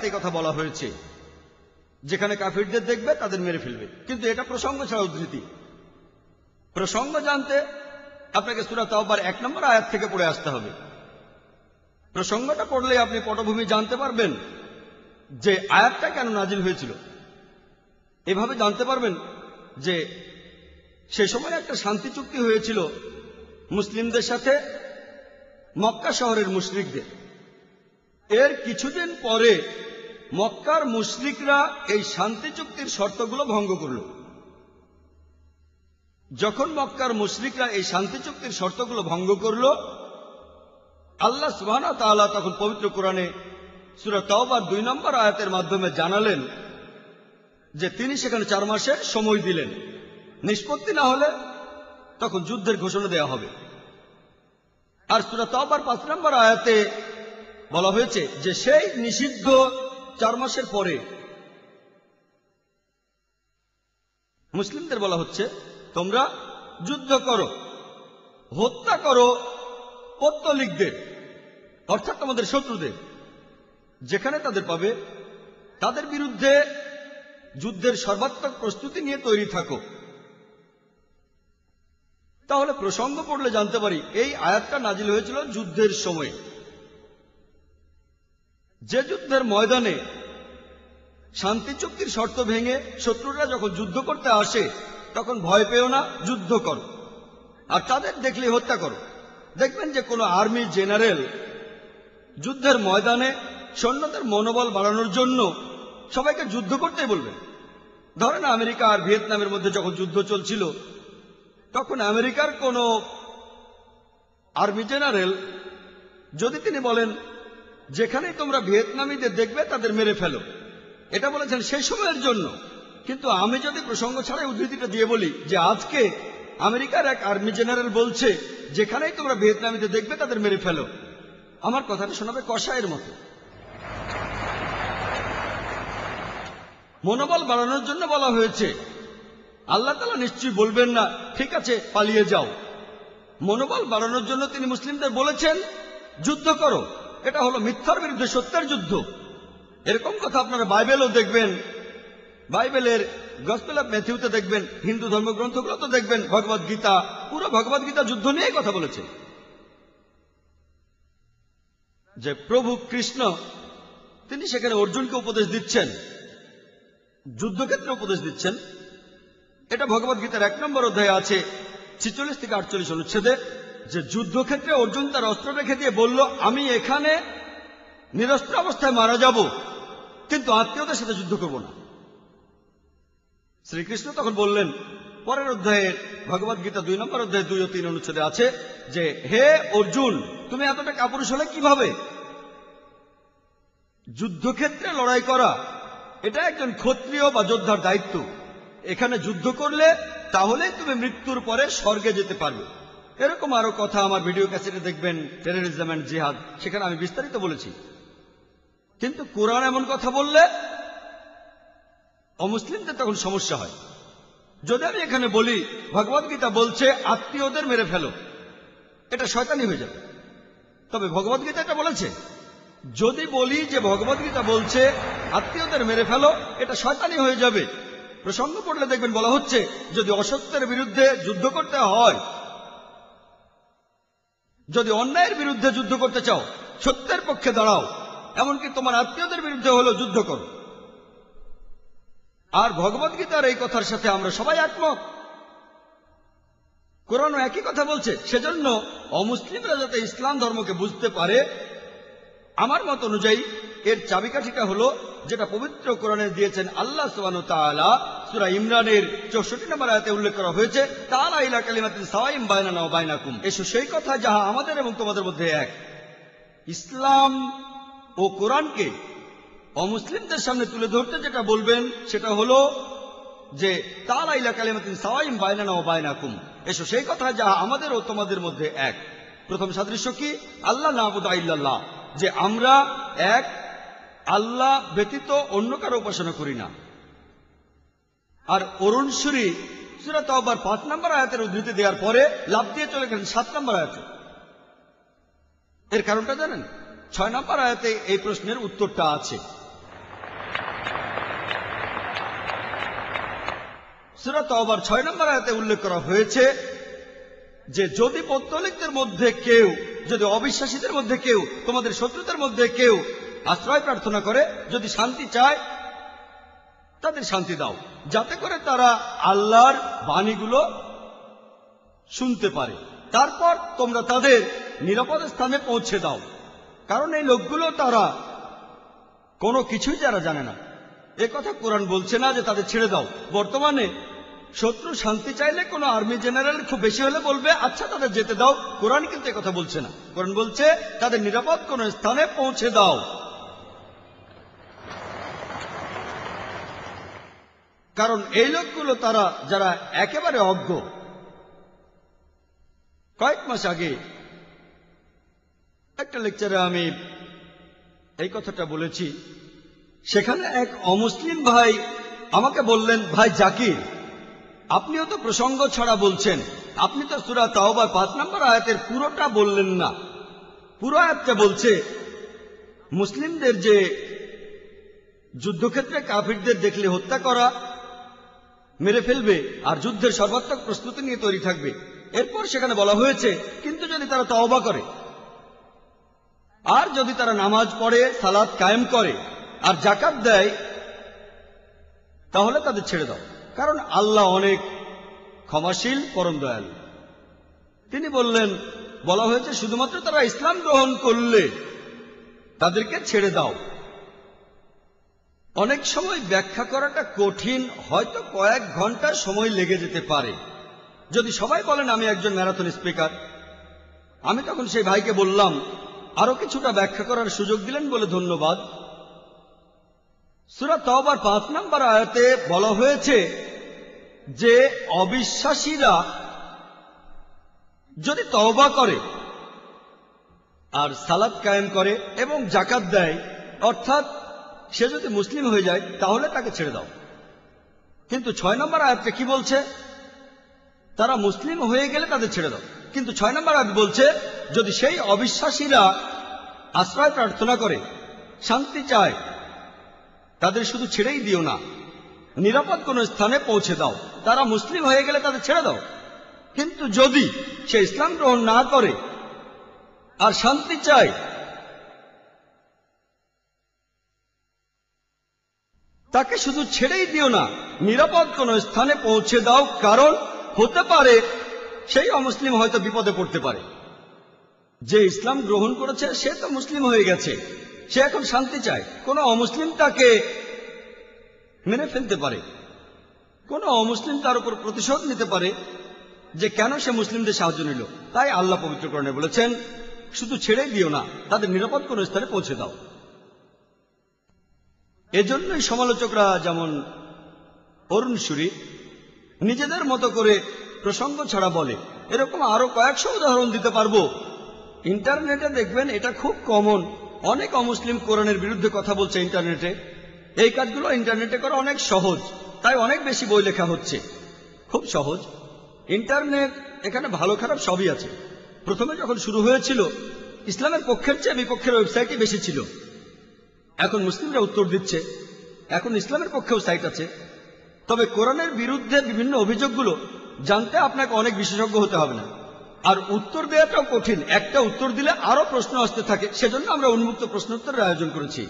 এই কথা বলা হয়েছে, যেখানে কাফিরদের দেখবে তাদের মেরে ফেলবে, কিন্তু এটা প্রসঙ্গ ছাড়া উদ্ধৃতি। প্রসঙ্গ জানতে আপনাকে সূরা তাওবার 1 নম্বর আয়াত থেকে পড়ে আসতে হবে। প্রসঙ্গটা পড়লে আপনি পটভূমি জানতে পারবেন যে আয়াতটা কেন নাজিল হয়েছিল। এভাবে জানতে পারবেন যে সে সময় একটা শান্তি চুক্তি হয়েছিল মুসলিমদের সাথে মক্কা শহরের মুশরিকদের। এর কিছুদিন পরে মক্কার মুশরিকরা এই শান্তি চুক্তির শর্তগুলো ভঙ্গ করল। যখন মক্কার মুশরিকরা এই শান্তি চুক্তির শর্তগুলো ভঙ্গ করল, আল্লাহ সুবহানাহু ওয়া তাআলা তখন পবিত্র কোরআনে সূরা তাওবার 2 নম্বর আয়াতের মাধ্যমে জানালেন যে তিনি সেখানে 4 মাসের সময় দিলেন, নিষ্পত্তি না হলে তখন যুদ্ধের ঘোষণা দেওয়া হবে। আর সূরা তাওবার 5 নম্বর আয়াতে বলা হয়েছে যে সেই নিষিদ্ধ 4 মাসের পরে মুসলিমদের বলা হচ্ছে তোমরা যুদ্ধ করো, হত্যা করো পৌত্তলিকদের, অর্থাৎ তোমাদের শত্রুদের, যেখানে তাদের পাবে তাদের বিরুদ্ধে যুদ্ধের সর্বাত্মক প্রস্তুতি নিয়ে তৈরি থাকো। তাহলে প্রসঙ্গ পড়লে জানতে পারি এই আয়াতটা নাজিল হয়েছিল যুদ্ধের সময়। যে যুদ্ধের ময়দানে শান্তি চুক্তির শর্ত ভেঙে শত্রুরা যখন যুদ্ধ করতে আসে তখন ভয় পেও না, যুদ্ধ করো, আর তাদের দেখলে হত্যা করো। দেখবেন যে কোনো আর্মি জেনারেল যুদ্ধের ময়দানে সৈন্যদের মনোবল বাড়ানোর জন্য সবাইকে যুদ্ধ করতেই বলবেন। ধরেন আমেরিকা আর ভিয়েতনামের মধ্যে যখন যুদ্ধ চলছিল, তখন আমেরিকার কোনো আর্মি জেনারেল যদি তিনি বলেন যেখানেই তোমরা ভিয়েতনামীদের দেখবে তাদের মেরে ফেলো, এটা বলেছেন সেই সময়ের জন্য। কিন্তু আমি যদি প্রসঙ্গ ছাড়াই উদ্ধৃতিটা দিয়ে বলি যে আজকে আমেরিকার এক আর্মি জেনারেল বলছে যেখানেই তোমরা ভিয়েতনামীদের দেখবে তাদের মেরে ফেলো, আমার কথাটা শোনাবে কষায়ের মতো। মনোবল বাড়ানোর জন্য বলা হয়েছে। আল্লাহ তাআলা নিশ্চয়ই বলবেন না ঠিক আছে পালিয়ে যাও। মনোবল বাড়ানোর জন্য তিনি মুসলিমদের বলেছেন যুদ্ধ করো। এটা হলো মিথ্যার বিরুদ্ধে সত্যের যুদ্ধ। এরকম কথা আপনারা বাইবেলও দেখবেন, বাইবেলের গসপেল অফ ম্যাথিউতে দেখবেন, হিন্দু ধর্মগ্রন্থগুলো তো দেখবেন, ভগবদ গীতা, পুরো ভগবদ গীতা যুদ্ধ নিয়েই কথা বলেছে। যে প্রভু কৃষ্ণ তিনি সেখানে অর্জুনকে উপদেশ দিচ্ছেন, যুদ্ধক্ষেত্রে উপদেশ দিচ্ছেন। এটা ভগবদ গীতার 1 নম্বর অধ্যায়ে আছে 46 থেকে 48 অনুচ্ছেদে, যে যুদ্ধক্ষেত্রে অর্জুন তার অস্ত্র রেখে দিয়ে বলল আমি এখানে নিরস্ত্র অবস্থায় মারা যাব, কিন্তু আত্মীয়দের সাথে যুদ্ধ করব না। শ্রীকৃষ্ণ তখন বললেন, পরের অধ্যায়ের ভগবদ গীতা 2 নম্বর অধ্যায় 2 ও 3 অনুচ্ছেদে আছে যে হে অর্জুন, তুমি এতটা কাপুরুষ হলে কিভাবে? যুদ্ধক্ষেত্রে লড়াই করা এটা একজন ক্ষত্রিয় বা যোদ্ধার দায়িত্ব। এখানে যুদ্ধ করলে তাহলে তুমি মৃত্যুর পরে স্বর্গে যেতে পারবে। এরকম আরো কথা আমার ভিডিও ক্যাসেটে দেখবেন, টেররিজম এন্ড জিহাদ, সেখানে আমি বিস্তারিত বলেছি। কিন্তু কোরআন এমন কথা বললে অমুসলিমদের তখন সমস্যা হয়। যদি আমি এখানে বলি ভগবদ গীতা বলছে আত্মীয়দের মেরে ফেলো, এটা শয়তানি হয়ে যাবে। তবে ভগবদ গীতা এটা বলেছে। যদি বলি যে ভগবদ গীতা বলছে আত্মীয়দের মেরে ফেলো, এটা শয়তানি হয়ে যাবে। প্রসঙ্গ পড়লে দেখবেন বলা হচ্ছে যদি অসত্যের বিরুদ্ধে যুদ্ধ করতে হয়, যদি অন্যায়ের বিরুদ্ধে যুদ্ধ করতে চাও, সত্যের পক্ষে দাঁড়াও, এমনকি তোমার আত্মীয়দের বিরুদ্ধে হলেও যুদ্ধ করো। আর ভগবদ গীতার এই কথার সাথে আমরা সবাই একমত। কোরআনও একই কথা বলছে। সেজন্য অমুসলিমরা যাতে ইসলাম ধর্মকে বুঝতে পারে, আমার মত অনুযায়ী এর চাবিকাঠিটা হলো যেটা পবিত্র কোরআনে দিয়েছেন আল্লাহ সুবহানাহু ওয়া তাআলা। সূরা ইমরানের 64 নম্বর আয়াতে উল্লেখ করা হয়েছে তাআলা ইলা কালিমাতিন সাওয়াইন বাইনানা ওয়া বাইনাকুম, এসো সেই কথা যাহা আমাদের এবং তোমাদের মধ্যে এক। ইসলাম ও কোরআনকে অমুসলিমদের সামনে তুলে ধরতে যেটা বলবেন সেটা হলো যে তাআলা ইলা কালিমাতিন সাওয়াইন বাইনানা ওয়া বাইনাকুম, এসো সেই কথা যাহা আমাদের ও তোমাদের মধ্যে এক। প্রথম সাদৃশ্য কি? আল্লাহ না'বুদু ইল্লাল্লাহ, যে আমরা এক, আল্লাহ ব্যতীত অন্য কারো উপাসনা করি না। আর অরুণ সুরি সূরা তাওবার 5 নম্বর আয়াতের উদ্ধৃতি দেওয়ার পরে লাফ দিয়ে চলে গেলেন 7 নম্বর আয়াতে। এর কারণটা জানেন? 6 নম্বর আয়াতে এই প্রশ্নের উত্তরটা আছে। সূরা তাওবার 6 নম্বর আয়াতে উল্লেখ করা হয়েছে যে যদি পৌত্তলিকদের মধ্যে কেউ, যদি অবিশ্বাসীদের মধ্যে কেউ, তোমাদের শত্রুদের মধ্যে কেউ আশ্রয় প্রার্থনা করে, যদি শান্তি চায়, তাদের শান্তি দাও, যাতে করে তারা আল্লাহর বাণীগুলো শুনতে পারে। তারপর তোমরা তাদের নিরাপদ স্থানে পৌঁছে দাও, কারণ এই লোকগুলো তারা কোনো কিছুই যারা জানে না। এ কথা কোরআন বলছে না যে তাদের ছেড়ে দাও। বর্তমানে শত্রু শান্তি চাইলে কোনো আর্মি জেনারেল খুব বেশি হলে বলবে আচ্ছা তাদের যেতে দাও। কোরআন কিন্তু এ কথা বলছে না। কোরআন বলছে তাদের নিরাপদ কোনো স্থানে পৌঁছে দাও। কারণ এই লোকগুলো তারা যারা একেবারে অজ্ঞ। কয়েক মাস আগে একটা লেকচারে আমি এই কথাটা বলেছি। সেখানে এক অমুসলিম ভাই আমাকে বললেন, ভাই জাকির, আপনিও তো প্রসঙ্গ ছাড়া বলছেন, আপনি তো সূরা তাওবার 5 নম্বর আয়াতের পুরোটা বললেন না। পুরো আয়াতটা বলছে মুসলিমদের যে যুদ্ধক্ষেত্রে কাফিরদের দেখলে হত্যা করা, মেরে ফেলবে আর যুদ্ধের সর্বাত্মক প্রস্তুতি নিয়ে তৈরি থাকবে। এরপর সেখানে বলা হয়েছে কিন্তু যদি তারা তওবা করে আর যদি তারা নামাজ পড়ে, সালাত কায়েম করে আর যাকাত দেয়, তাহলে তাদের ছেড়ে দাও, কারণ আল্লাহ অনেক ক্ষমাশীল, পরম দয়ালু। তিনি বললেন, বলা হয়েছে শুধুমাত্র তারা ইসলাম গ্রহণ করলে তাদেরকে ছেড়ে দাও। অনেক সময় ব্যাখ্যা করাটা কঠিন, হয়তো কয়েক ঘন্টা সময় লেগে যেতে পারে। যদি সবাই বলেন আমি একজন ম্যারাথন স্পিকার, আমি তখন সেই ভাইকে বললাম আরো কিছুটা ব্যাখ্যা করার সুযোগ দিলেন বলে ধন্যবাদ। সূরা তাওবার 5 নম্বর আয়াতে বলা হয়েছে যে অবিশ্বাসীরা যদি তওবা করে আর সালাত কায়েম করে এবং যাকাত দেয়, অর্থাৎ সে যদি মুসলিম হয়ে যায়, তাহলে তাকে ছেড়ে দাও। কিন্তু 6 নম্বর আয়াতে কি বলছে? তারা মুসলিম হয়ে গেলে তাদের ছেড়ে দাও। কিন্তু 6 নম্বর আয়াত বলছে যদি সেই অবিশ্বাসীরা আশ্রয় প্রার্থনা করে, শান্তি চায়, তাদের শুধু ছেড়েই দিও না, নিরাপদ কোন স্থানে পৌঁছে দাও। তারা মুসলিম হয়ে গেলে তাদের ছেড়ে দাও। কিন্তু যদি সে ইসলাম গ্রহণ না করে আর শান্তি চায়, তাকে শুধু ছেড়েই দিও না, নিরাপদ কোন স্থানে পৌঁছে দাও, কারণ হতে পারে সেই অমুসলিম হয়তো বিপদে পড়তে পারে। যে ইসলাম গ্রহণ করেছে সে তো মুসলিম হয়ে গেছে, সে এখন শান্তি চায়। কোন অমুসলিম তাকে মেরে ফেলতে পারে, কোন অমুসলিম তার উপর প্রতিশোধ নিতে পারে যে কেন সে মুসলিমদের সাহায্য নিল। তাই আল্লাহ পবিত্র কোরআনে বলেছেন শুধু ছেড়ে দিও না, তাদের নিরাপদ কোন স্থানে পৌঁছে দাও। এজন্যই সমালোচকরা যেমন অরুণ সুরি নিজেদের মতো করে প্রসঙ্গ ছাড়া বলে, এরকম আরো কয়েকশো উদাহরণ দিতে পারবো। ইন্টারনেটে দেখবেন এটা খুব কমন। অনেক অমুসলিম কোরআনের বিরুদ্ধে কথা বলছে ইন্টারনেটে। এই কাজগুলো ইন্টারনেটে করা অনেক সহজ, তাই অনেক বেশি বই লেখা হচ্ছে। খুব সহজ ইন্টারনেট, এখানে ভালো খারাপ সবই আছে। প্রথমে যখন শুরু হয়েছিল ইসলামের পক্ষের চেয়ে বিপক্ষের ওয়েবসাইটই বেশি ছিল। এখন মুসলিমরা উত্তর দিচ্ছে, এখন ইসলামের পক্ষেও সাইট আছে। তবে কোরআনের বিরুদ্ধে বিভিন্ন অভিযোগগুলো জানতে আপনাকে অনেক বিশেষজ্ঞ হতে হবে না, আর উত্তর দেওয়াটাও কঠিন। একটা উত্তর দিলে আরো প্রশ্ন আসতে থাকে, সেজন্য আমরা উন্মুক্ত প্রশ্নোত্তরের আয়োজন করেছি।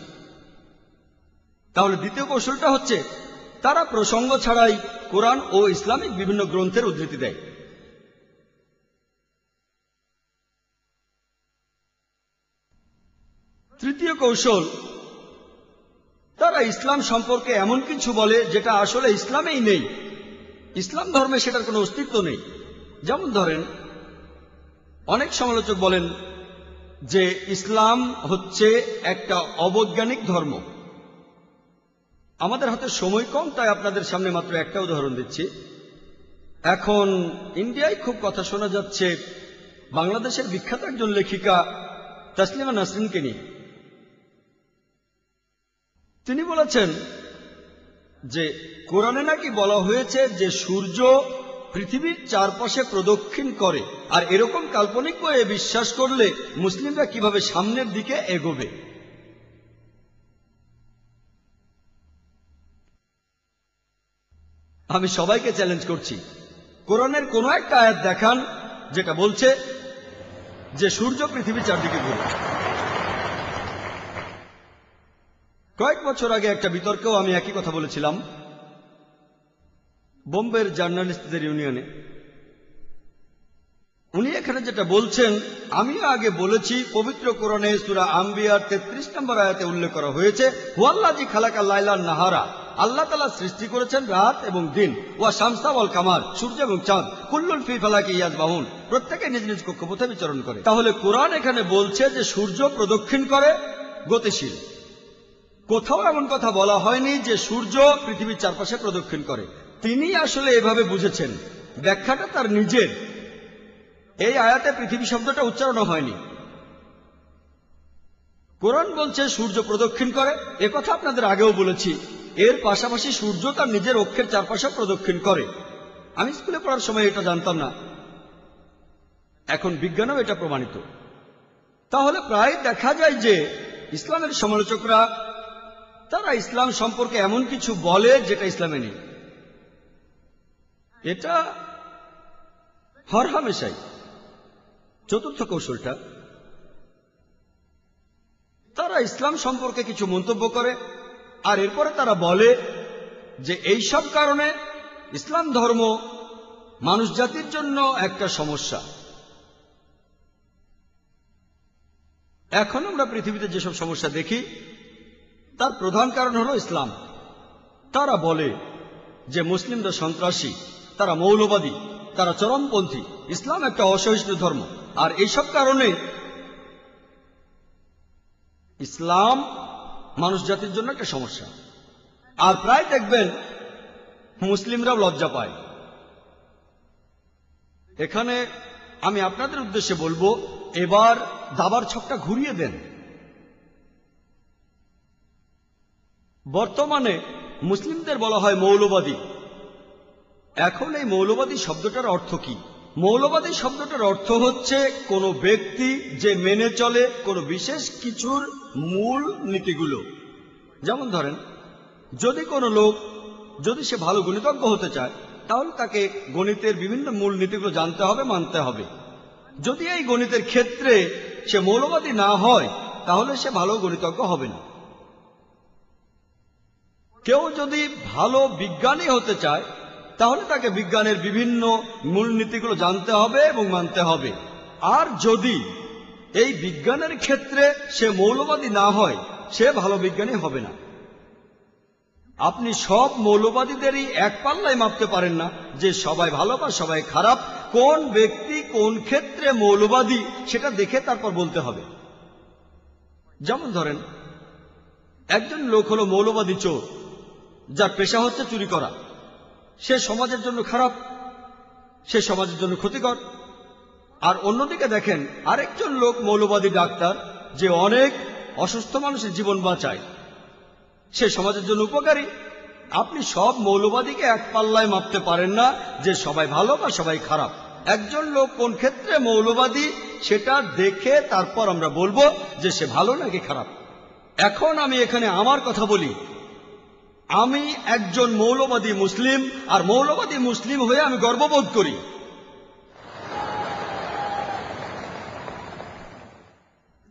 তাহলে দ্বিতীয় কৌশলটা হচ্ছে তারা প্রসঙ্গ ছাড়াই কোরআন ও ইসলামিক বিভিন্ন গ্রন্থের উদ্ধৃতি দেয়। তৃতীয় কৌশল, তারা ইসলাম সম্পর্কে এমন কিছু বলে যেটা আসলে ইসলামেই নেই, ইসলাম ধর্মে সেটার কোনো অস্তিত্ব নেই। যেমন ধরেন, অনেক সমালোচক বলেন যে ইসলাম হচ্ছে একটা অবৈজ্ঞানিক ধর্ম। আমাদের হাতে সময় কম, তাই আপনাদের সামনে মাত্র একটা উদাহরণ দিচ্ছি। এখন ইন্ডিয়ায় খুব কথা শোনা যাচ্ছে বাংলাদেশের বিখ্যাত একজন লেখিকা তাসলিমা নাসরিনকে নিয়ে। তিনি বলেছেন যে কোরআনে নাকি বলা হয়েছে যে সূর্য পৃথিবীর চারপাশে প্রদক্ষিণ করে, আর এরকম কাল্পনিক বইয়ে বিশ্বাস করলে মুসলিমরা কিভাবে সামনের দিকে এগোবে। আমি সবাইকে চ্যালেঞ্জ করছি, কোরআনের কোন একটা আয়াত দেখান যেটা বলছে যে সূর্য পৃথিবীর চারদিকে ঘুরে। কয়েক বছর আগে একটা বিতর্কেও আমি একই কথা বলেছিলাম বোম্বের জার্নালিস্টদের ইউনিয়নে। উনি এখানে যেটা বলছেন আমিও আগে বলেছি, পবিত্র কোরআনে সূরা আম্বিয়ার 33 নম্বর আয়াতে উল্লেখ করা হয়েছে, হুয়াল্লাযী খালাকা লাইলা নাহারা, আল্লাহ তাআলা সৃষ্টি করেছেন রাত এবং দিন, ওয়া শামসা ওয়াল কামার, সূর্য এবং চাঁদ, কুল্লুন ফি ফালাকি ইয়াসবাহুন, প্রত্যেকে নিজ নিজ কক্ষপথে বিচরণ করে। তাহলে কোরআন এখানে বলছে যে সূর্য প্রদক্ষিণ করে, গতিশীল। কোথাও এমন কথা বলা হয়নি যে সূর্য পৃথিবীর চারপাশে প্রদক্ষিণ করে। তিনি আসলে এভাবে বুঝেছেন, ব্যাখ্যাটা তার নিজের। এই আয়াতে পৃথিবী শব্দটা উচ্চারণ হয়নি। কোরআন বলছে সূর্য প্রদক্ষিণ করে, একথা আপনাদের আগেও বলেছি। এর পাশাপাশি সূর্য তার নিজের অক্ষের চারপাশে প্রদক্ষিণ করে। আমি স্কুলে পড়ার সময় এটা জানতাম না, এখন বিজ্ঞানেও এটা প্রমাণিত। তাহলে প্রায় দেখা যায় যে ইসলামের সমালোচকরা তারা ইসলাম সম্পর্কে এমন কিছু বলে যেটা ইসলামে নেই। এটা হরহামেশাই। চতুর্থ কৌশলটা, তারা ইসলাম সম্পর্কে কিছু মন্তব্য করে আর এরপরে তারা বলে যে এই সব কারণে ইসলাম ধর্ম মানুষ জাতির জন্য একটা সমস্যা। এখন আমরা পৃথিবীতে যেসব সমস্যা দেখি তার প্রধান কারণ হলো ইসলাম। তারা বলে যে মুসলিমরা সন্ত্রাসী, তারা মৌলবাদী, তারা চরমপন্থী, ইসলাম একটা অসহিষ্ণু ধর্ম, আর এইসব কারণে ইসলাম মানুষ জাতির জন্য একটা সমস্যা। আর প্রায় দেখবেন মুসলিমরাও লজ্জা পায়। এখানে আমি আপনাদের উদ্দেশ্যে বলবো, এবার দাবার ছকটা ঘুরিয়ে দেন। বর্তমানে মুসলিমদের বলা হয় মৌলবাদী। এখন এই মৌলবাদী শব্দটার অর্থ কি? মৌলবাদী শব্দটার অর্থ হচ্ছে কোনো ব্যক্তি যে মেনে চলে কোনো বিশেষ কিছুর মূল নীতিগুলো। যেমন ধরেন, যদি কোনো লোক যদি সে ভালো গণিতজ্ঞ হতে চায় তাহলে তাকে গণিতের বিভিন্ন মূল নীতিগুলো জানতে হবে, মানতে হবে। যদি এই গণিতের ক্ষেত্রে সে মৌলবাদী না হয় তাহলে সে ভালো গণিতজ্ঞ হবে না। কেউ যদি ভালো বিজ্ঞানী হতে চায় তাহলে তাকে বিজ্ঞানের বিভিন্ন মূলনীতিগুলো জানতে হবে এবং মানতে হবে। আর যদি এই বিজ্ঞানের ক্ষেত্রে সে মৌলবাদী না হয় সে ভালো বিজ্ঞানী হবে না। আপনি সব মৌলবাদীদেরই এক পাল্লায় মাপতে পারেন না যে সবাই ভালো বা সবাই খারাপ। কোন ব্যক্তি কোন ক্ষেত্রে মৌলবাদী সেটা দেখে তারপর বলতে হবে। যেমন ধরেন, একজন লোক হলো মৌলবাদী চোর, যার পেশা হচ্ছে চুরি করা। সে সমাজের জন্য খারাপ, সে সমাজের জন্য ক্ষতিকর। আর অন্যদিকে দেখেন আরেকজন লোক মৌলবাদী ডাক্তার, যে অনেক অসুস্থ মানুষের জীবন বাঁচায়, সে সমাজের জন্য উপকারী। আপনি সব মৌলবাদীকে এক পাল্লায় মাপতে পারেন না যে সবাই ভালো বা সবাই খারাপ। একজন লোক কোন ক্ষেত্রে মৌলবাদী সেটা দেখে তারপর আমরা বলবো যে সে ভালো নাকি খারাপ। এখন আমি এখানে আমার কথা বলি। আমি একজন মৌলবাদী মুসলিম, আর মৌলবাদী মুসলিম হয়ে আমি গর্ববোধ করি।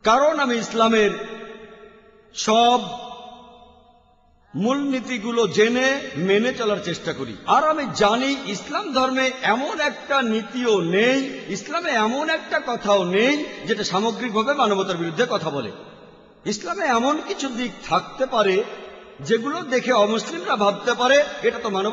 কারণ আমি ইসলামের সব মূলনীতিগুলো জেনে মেনে চলার চেষ্টা করি। আর আমি জানি ইসলাম ধর্মে এমন একটা নীতিও নেই, ইসলামে এমন একটা কথাও নেই যেটা সামগ্রিকভাবে মানবতার বিরুদ্ধে কথা বলে। ইসলামে এমন কিছু দিক থাকতে পারে যেগুলো দেখে অমুসলিমরা ভাবতে পারে এটা তো মানব